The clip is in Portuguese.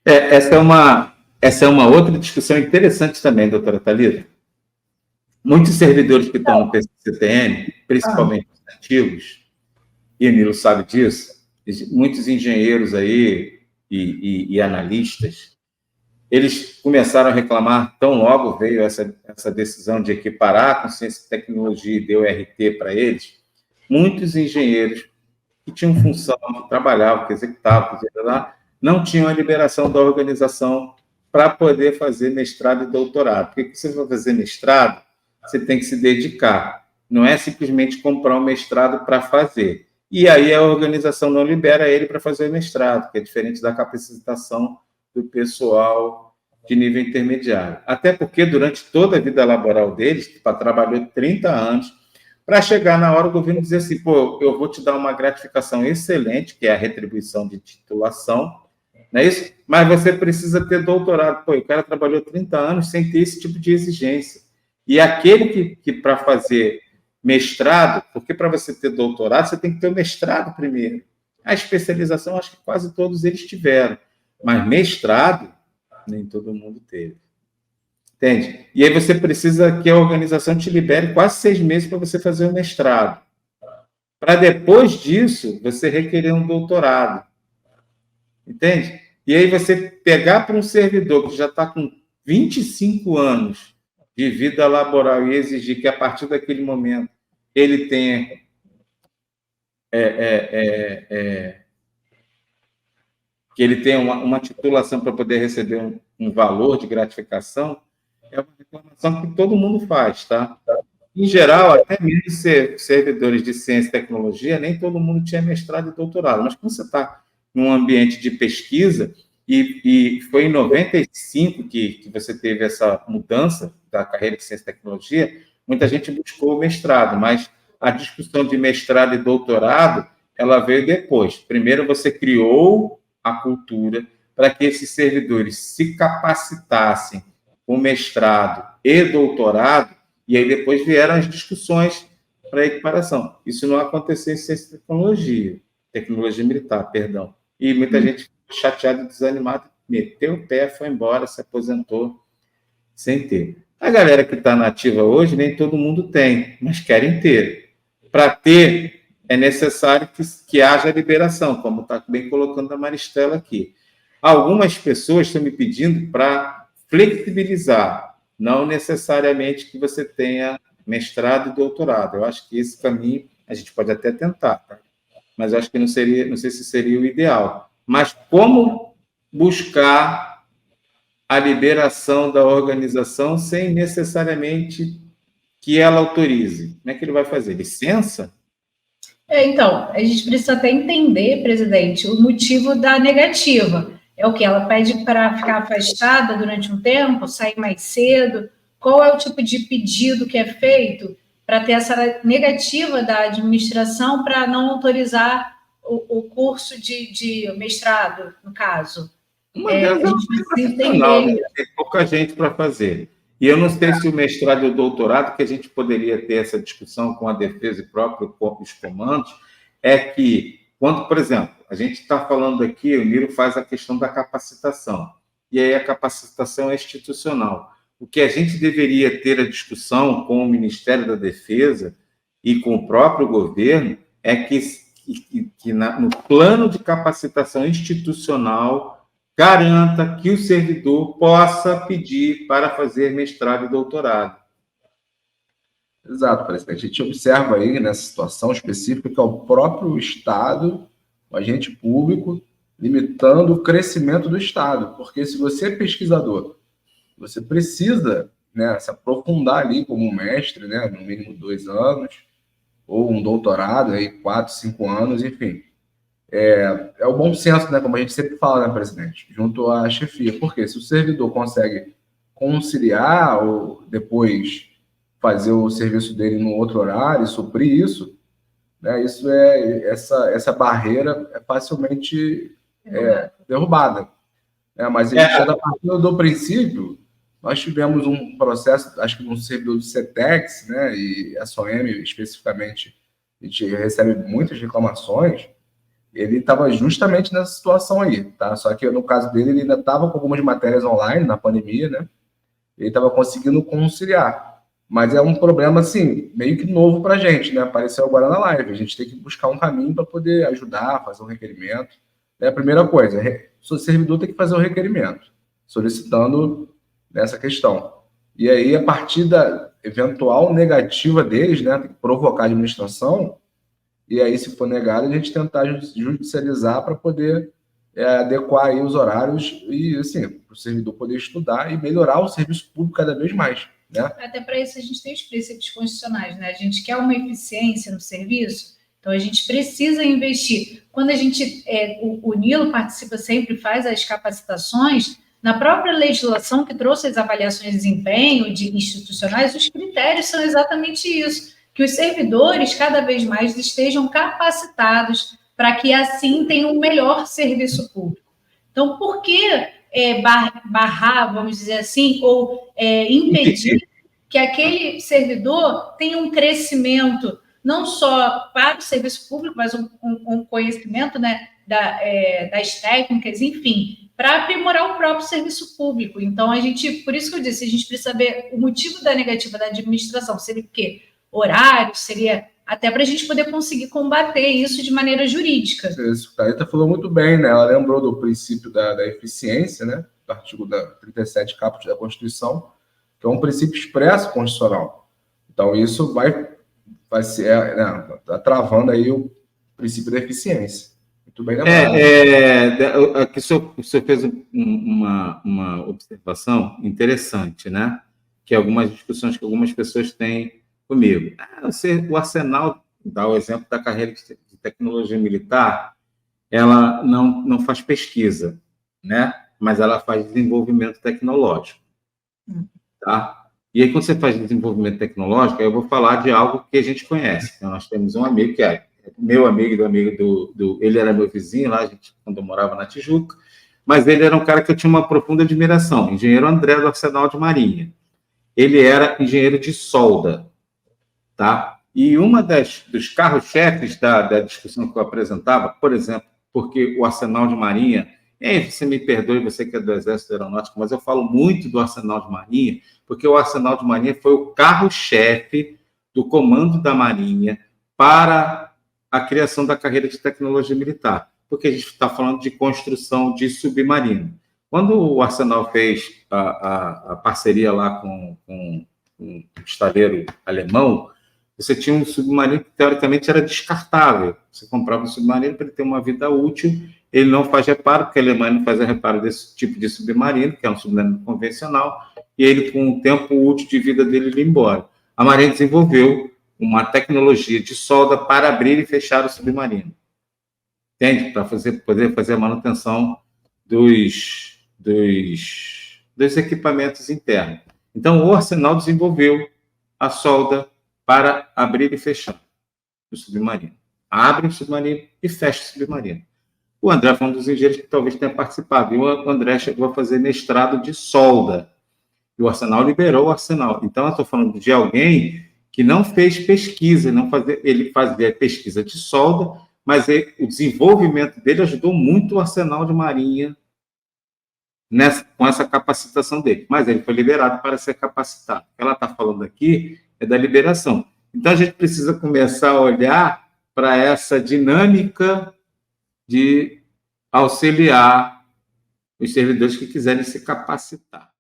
Essa é uma outra discussão interessante também, doutora Thalita. Muitos servidores que estão no PCTN, principalmente os antigos, e o Nilo sabe disso, muitos engenheiros aí e analistas, eles começaram a reclamar, tão logo veio essa decisão de equiparar com ciência e tecnologia e deu RT para eles, muitos engenheiros que tinham função, que trabalhavam, que executavam, não tinham a liberação da organização para poder fazer mestrado e doutorado. Porque você vai fazer mestrado, você tem que se dedicar. Não é simplesmente comprar um mestrado para fazer. E aí a organização não libera ele para fazer o mestrado, que é diferente da capacitação do pessoal de nível intermediário. Até porque, durante toda a vida laboral deles, trabalhou 30 anos, para chegar na hora o governo dizer assim, pô, eu vou te dar uma gratificação excelente, que é a retribuição de titulação, não é isso? Mas você precisa ter doutorado. Pô, o cara trabalhou 30 anos sem ter esse tipo de exigência. E aquele que para fazer mestrado, porque para você ter doutorado, você tem que ter o mestrado primeiro. A especialização, acho que quase todos eles tiveram. Mas mestrado, nem todo mundo teve. Entende? E aí você precisa que a organização te libere quase 6 meses para você fazer o mestrado. Para depois disso, você requerer um doutorado. Entende? E aí você pegar para um servidor que já está com 25 anos de vida laboral e exigir que, a partir daquele momento, ele tenha que ele tenha uma titulação para poder receber um valor de gratificação, é uma reclamação que todo mundo faz, tá? Em geral, até mesmo servidores de ciência e tecnologia, nem todo mundo tinha mestrado e doutorado, mas quando você está num ambiente de pesquisa, e foi em 95 que você teve essa mudança da carreira de ciência e tecnologia, muita gente buscou o mestrado, mas a discussão de mestrado e doutorado, ela veio depois. Primeiro você criou a cultura para que esses servidores se capacitassem com mestrado e doutorado, e aí depois vieram as discussões para equiparação. Isso não aconteceu em ciência e tecnologia militar, perdão. E muita gente ficou chateada e desanimada, meteu o pé, foi embora, se aposentou sem ter. A galera que está na ativa hoje, nem todo mundo tem, mas querem ter. Para ter, é necessário que haja liberação, como está bem colocando a Maristela aqui. Algumas pessoas estão me pedindo para flexibilizar, não necessariamente que você tenha mestrado e doutorado. Eu acho que esse caminho a gente pode até tentar, tá? Mas eu acho que não sei se seria o ideal. Mas como buscar a liberação da organização sem necessariamente que ela autorize? Como é que ele vai fazer? Licença? Então, a gente precisa até entender, presidente, o motivo da negativa. É o que? Ela pede para ficar afastada durante um tempo, sair mais cedo? Qual é o tipo de pedido que é feito para ter essa negativa da administração para não autorizar o curso de mestrado, no caso? Uma delas a gente precisa entender. Né? Tem pouca gente para fazer. E eu não sei se o mestrado e o doutorado, que a gente poderia ter essa discussão com a defesa e próprio os comandos, é que, quando, por exemplo, a gente está falando aqui, o Nilo faz a questão da capacitação, e aí a capacitação é institucional. O que a gente deveria ter a discussão com o Ministério da Defesa e com o próprio governo é que no plano de capacitação institucional garanta que o servidor possa pedir para fazer mestrado e doutorado. Exato, presidente. A gente observa aí nessa situação específica que é o próprio Estado, o agente público, limitando o crescimento do Estado. Porque se você é pesquisador, você precisa, né, se aprofundar ali como mestre, né, no mínimo 2 anos, ou um doutorado, aí 4, 5 anos, enfim. É o bom senso, né, como a gente sempre fala, né, presidente, junto à chefia. Porque se o servidor consegue conciliar ou depois fazer o serviço dele no outro horário e suprir isso, né, essa barreira é facilmente derrubada. Mas a gente já, a partir do princípio, nós tivemos um processo, acho que no servidor do CETEX, né, e a SOEM especificamente, a gente recebe muitas reclamações ele estava justamente nessa situação aí, tá? Só que no caso dele, ele ainda estava com algumas matérias online na pandemia, né? Ele estava conseguindo conciliar. Mas é um problema, assim, meio que novo para a gente, né? Apareceu agora na live. A gente tem que buscar um caminho para poder ajudar, fazer um requerimento. É a primeira coisa, o servidor tem que fazer o requerimento, solicitando essa questão. E aí, a partir da eventual negativa deles, né? Tem que provocar a administração. E aí, se for negado, a gente tentar judicializar para poder adequar aí os horários e, assim, para o servidor poder estudar e melhorar o serviço público cada vez mais, né? Até para isso a gente tem os princípios constitucionais, né? A gente quer uma eficiência no serviço, então a gente precisa investir. Quando a gente, o Nilo participa sempre, faz as capacitações, na própria legislação que trouxe as avaliações de desempenho institucionais, os critérios são exatamente isso, que os servidores cada vez mais estejam capacitados para que assim tenham um melhor serviço público. Então, por que barrar, vamos dizer assim, ou impedir que aquele servidor tenha um crescimento, não só para o serviço público, mas um conhecimento, né, das técnicas, enfim, para aprimorar o próprio serviço público. Então, por isso que eu disse, a gente precisa saber o motivo da negativa da administração. Seria o quê? Horário? Seria até para a gente poder conseguir combater isso de maneira jurídica. Isso, a Thalita falou muito bem, né? Ela lembrou do princípio da eficiência, né? Do artigo 37 caput da Constituição, que é um princípio expresso constitucional. Então, isso vai ser, né? Tá travando aí o princípio da eficiência. Muito bem lembrado. Aqui o senhor fez uma observação interessante, né? Que algumas discussões que algumas pessoas têm comigo. O Arsenal, dá o exemplo da carreira de tecnologia militar, ela não faz pesquisa, né? Mas ela faz desenvolvimento tecnológico. Tá? E aí, quando você faz desenvolvimento tecnológico, eu vou falar de algo que a gente conhece. Então, nós temos um amigo que é meu amigo do amigo ele era meu vizinho lá, quando eu morava na Tijuca, mas ele era um cara que eu tinha uma profunda admiração, engenheiro André do Arsenal de Marinha. Ele era engenheiro de solda, tá? E dos carros-chefes da discussão que eu apresentava, por exemplo, porque o Arsenal de Marinha, você me perdoe, você que é do Exército Aeronáutico, mas eu falo muito do Arsenal de Marinha, porque o Arsenal de Marinha foi o carro-chefe do Comando da Marinha para a criação da carreira de tecnologia militar, porque a gente está falando de construção de submarino. Quando o Arsenal fez a parceria lá com um estaleiro alemão, você tinha um submarino que, teoricamente, era descartável. Você comprava um submarino para ele ter uma vida útil, ele não faz reparo, porque a Alemanha não faz reparo desse tipo de submarino, que é um submarino convencional, e ele, com o tempo útil de vida dele, ele ia embora. A Marinha desenvolveu uma tecnologia de solda para abrir e fechar o submarino. Entende? Para poder fazer a manutenção dos equipamentos internos. Então, o Arsenal desenvolveu a solda para abrir e fechar o submarino. Abre o submarino e fecha o submarino. O André foi um dos engenheiros que talvez tenha participado. E o André chegou a fazer mestrado de solda. E o Arsenal liberou o Arsenal. Então, eu estou falando de alguém que não fez pesquisa, ele fazia pesquisa de solda, mas o desenvolvimento dele ajudou muito o Arsenal de Marinha com essa capacitação dele. Mas ele foi liberado para ser capacitado. O que ela está falando aqui é da liberação. Então, a gente precisa começar a olhar para essa dinâmica de auxiliar os servidores que quiserem se capacitar.